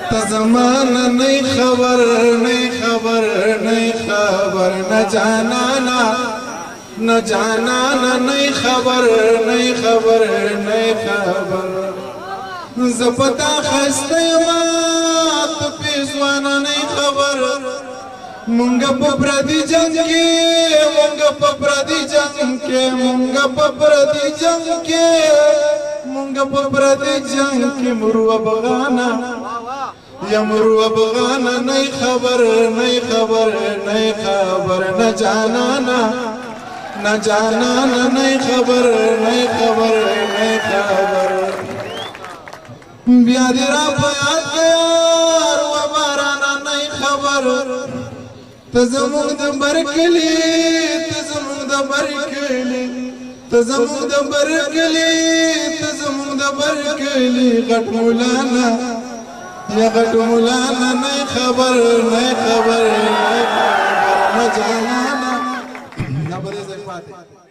ته زمانه نه خبر نه خبر نه خبر نه جانانا نه جانانا نه خبر نه خبر نه خبر زپتا خسته ما ته پیزوانا نه خبر مونږ په پردي جنگ کې مونږ په پردي جنگ کې مونږ په پردي جنگ کې مونږ په پردي جنگ کې مرو افغانا یا مرو افغانا نه خبر نه خبر نه خبر نه جانانا نه جانانا نه خبر نه خبر نه خبر بیا دې را په یاد یار و بارانا نه خبر ته زموږ د برکلي ته زموږ د برکلي ته زموږ د برکلي ته زموږ د برکلي غټ مولانا یا غټ مولانا نه خبر نه خبر نه خبر نه جانانا نه بده زکات